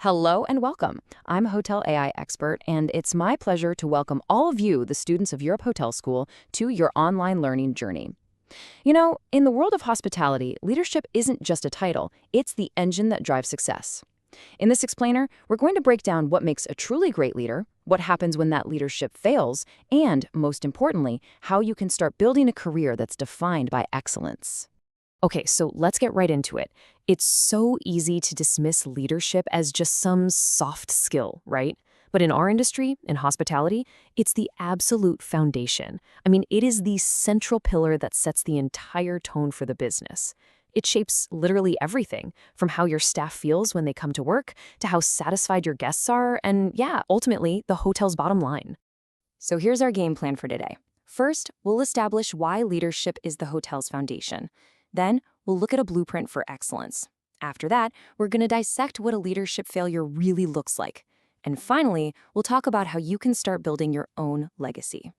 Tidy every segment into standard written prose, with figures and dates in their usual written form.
Hello and welcome. I'm a hotel AI expert, and it's my pleasure to welcome all of you, the students of Europe Hotel School, to your online learning journey. In the world of hospitality, leadership isn't just a title, it's the engine that drives success. In this explainer, we're going to break down what makes a truly great leader, what happens when that leadership fails, and, most importantly, how you can start building a career that's defined by excellence. Okay, so let's get right into it. It's so easy to dismiss leadership as just some soft skill, right? But in our industry, in hospitality, it's the absolute foundation. I mean, it is the central pillar that sets the entire tone for the business. It shapes literally everything, from how your staff feels when they come to work, to how satisfied your guests are, and yeah, ultimately, the hotel's bottom line. So here's our game plan for today. First, we'll establish why leadership is the hotel's foundation. Then, we'll look at a blueprint for excellence. After that, we're going to dissect what a leadership failure really looks like. And finally, we'll talk about how you can start building your own legacy.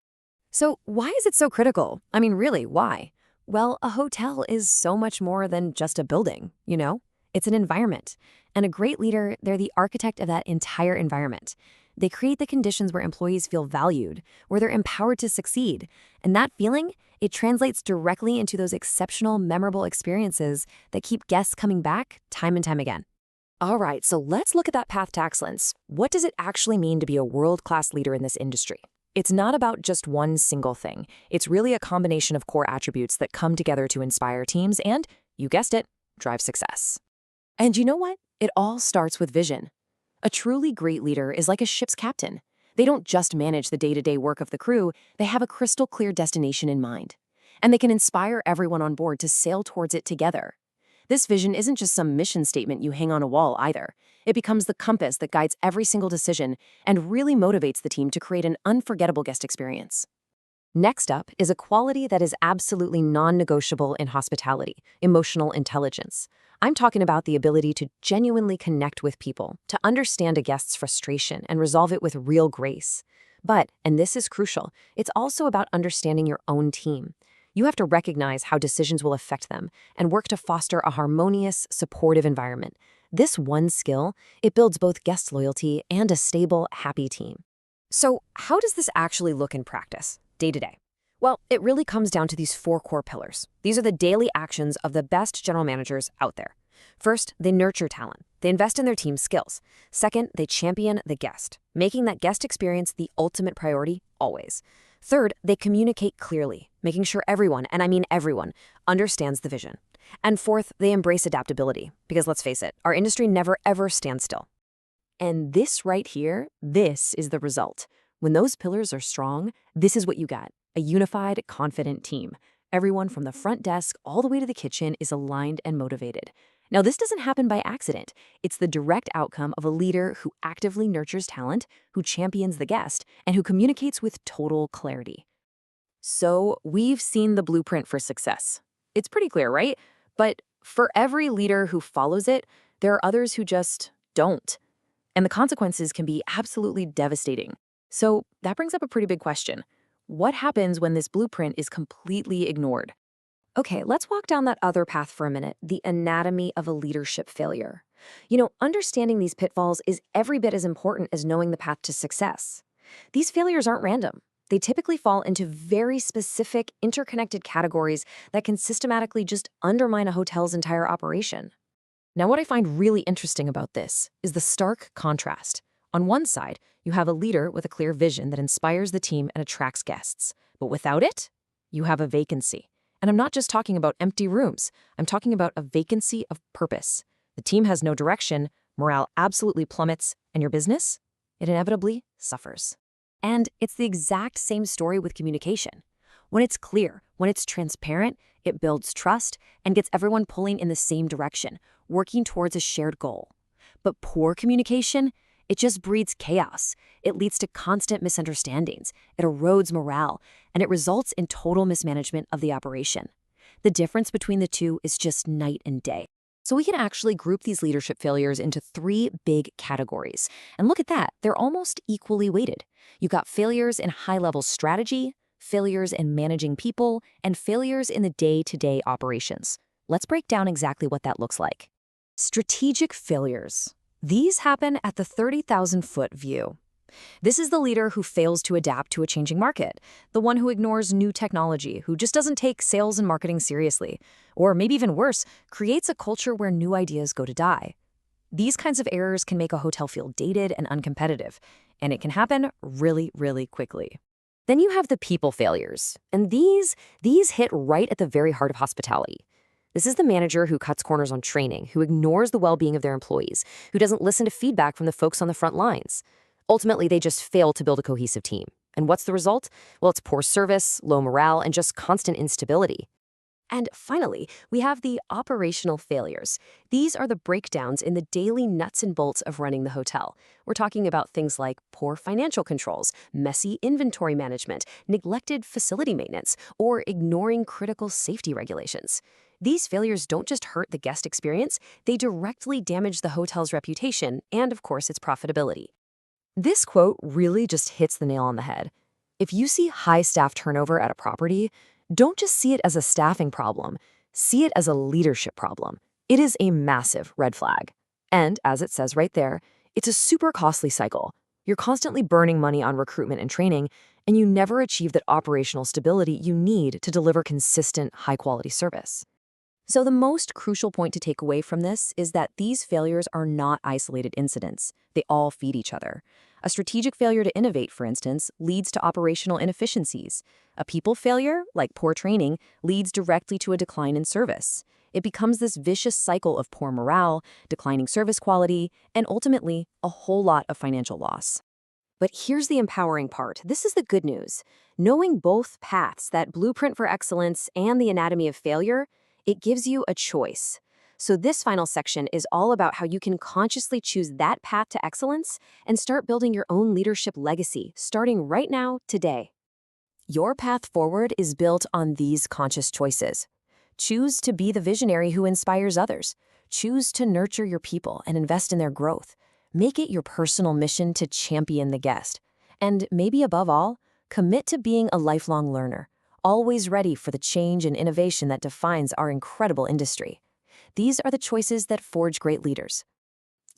So, why is it so critical? I mean, really, why? Well, a hotel is so much more than just a building, you know? It's an environment. And a great leader, they're the architect of that entire environment. They create the conditions where employees feel valued, where they're empowered to succeed. And that feeling, it translates directly into those exceptional, memorable experiences that keep guests coming back time and time again. All right, so let's look at that path to excellence. What does it actually mean to be a world-class leader in this industry? It's not about just one single thing. It's really a combination of core attributes that come together to inspire teams and, you guessed it, drive success. And you know what? It all starts with vision. A truly great leader is like a ship's captain. They don't just manage the day-to-day work of the crew, they have a crystal clear destination in mind. And they can inspire everyone on board to sail towards it together. This vision isn't just some mission statement you hang on a wall either. It becomes the compass that guides every single decision and really motivates the team to create an unforgettable guest experience. Next up is a quality that is absolutely non-negotiable in hospitality: emotional intelligence. I'm talking about the ability to genuinely connect with people, to understand a guest's frustration and resolve it with real grace. But, and this is crucial, it's also about understanding your own team. You have to recognize how decisions will affect them and work to foster a harmonious, supportive environment. This one skill, it builds both guest loyalty and a stable, happy team. So, how does this actually look in practice, day to day? Well, it really comes down to these four core pillars. These are the daily actions of the best general managers out there. First, they nurture talent. They invest in their team's skills. Second, they champion the guest, making that guest experience the ultimate priority always. Third, they communicate clearly, making sure everyone, and I mean everyone, understands the vision. And fourth, they embrace adaptability, because let's face it, our industry never ever stands still. And this right here, this is the result. When those pillars are strong, this is what you got: a unified, confident team. Everyone from the front desk all the way to the kitchen is aligned and motivated. Now, this doesn't happen by accident. It's the direct outcome of a leader who actively nurtures talent, who champions the guest, and who communicates with total clarity. So, we've seen the blueprint for success. It's pretty clear, right? But for every leader who follows it, there are others who just don't. And the consequences can be absolutely devastating. So, that brings up a pretty big question. What happens when this blueprint is completely ignored? Okay, let's walk down that other path for a minute: the anatomy of a leadership failure. Understanding these pitfalls is every bit as important as knowing the path to success. These failures aren't random. They typically fall into very specific, interconnected categories that can systematically just undermine a hotel's entire operation. Now, what I find really interesting about this is the stark contrast. On one side, you have a leader with a clear vision that inspires the team and attracts guests. But without it, you have a vacancy. And I'm not just talking about empty rooms. I'm talking about a vacancy of purpose. The team has no direction, morale absolutely plummets, and your business? It inevitably suffers. And it's the exact same story with communication. When it's clear, when it's transparent, it builds trust and gets everyone pulling in the same direction, working towards a shared goal. But poor communication, it just breeds chaos. It leads to constant misunderstandings. It erodes morale, and it results in total mismanagement of the operation. The difference between the two is just night and day. So we can actually group these leadership failures into three big categories. And look at that, they're almost equally weighted. You've got failures in high-level strategy, failures in managing people, and failures in the day-to-day operations. Let's break down exactly what that looks like. Strategic failures. These happen at the 30,000-foot view. This is the leader who fails to adapt to a changing market, the one who ignores new technology, who just doesn't take sales and marketing seriously, or maybe even worse, creates a culture where new ideas go to die. These kinds of errors can make a hotel feel dated and uncompetitive, and it can happen really, really quickly. Then you have the people failures, and these hit right at the very heart of hospitality. This is the manager who cuts corners on training, who ignores the well-being of their employees, who doesn't listen to feedback from the folks on the front lines. Ultimately, they just fail to build a cohesive team. And what's the result? Well, it's poor service, low morale, and just constant instability. And finally, we have the operational failures. These are the breakdowns in the daily nuts and bolts of running the hotel. We're talking about things like poor financial controls, messy inventory management, neglected facility maintenance, or ignoring critical safety regulations. These failures don't just hurt the guest experience, they directly damage the hotel's reputation and, of course, its profitability. This quote really just hits the nail on the head. If you see high staff turnover at a property, don't just see it as a staffing problem, see it as a leadership problem. It is a massive red flag. And as it says right there, it's a super costly cycle. You're constantly burning money on recruitment and training, and you never achieve that operational stability you need to deliver consistent, high-quality service. So the most crucial point to take away from this is that these failures are not isolated incidents. They all feed each other. A strategic failure to innovate, for instance, leads to operational inefficiencies. A people failure, like poor training, leads directly to a decline in service. It becomes this vicious cycle of poor morale, declining service quality, and ultimately, a whole lot of financial loss. But here's the empowering part. This is the good news. Knowing both paths, that blueprint for excellence and the anatomy of failure, it gives you a choice. So this final section is all about how you can consciously choose that path to excellence and start building your own leadership legacy, starting right now, today. Your path forward is built on these conscious choices. Choose to be the visionary who inspires others. Choose to nurture your people and invest in their growth. Make it your personal mission to champion the guest. And maybe above all, commit to being a lifelong learner, always ready for the change and innovation that defines our incredible industry. These are the choices that forge great leaders.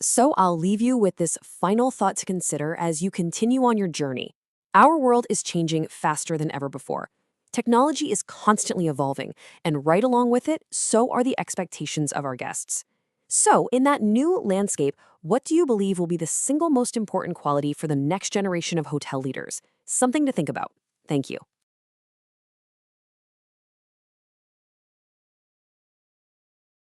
So I'll leave you with this final thought to consider as you continue on your journey. Our world is changing faster than ever before. Technology is constantly evolving, and right along with it, so are the expectations of our guests. So, in that new landscape, what do you believe will be the single most important quality for the next generation of hotel leaders? Something to think about. Thank you.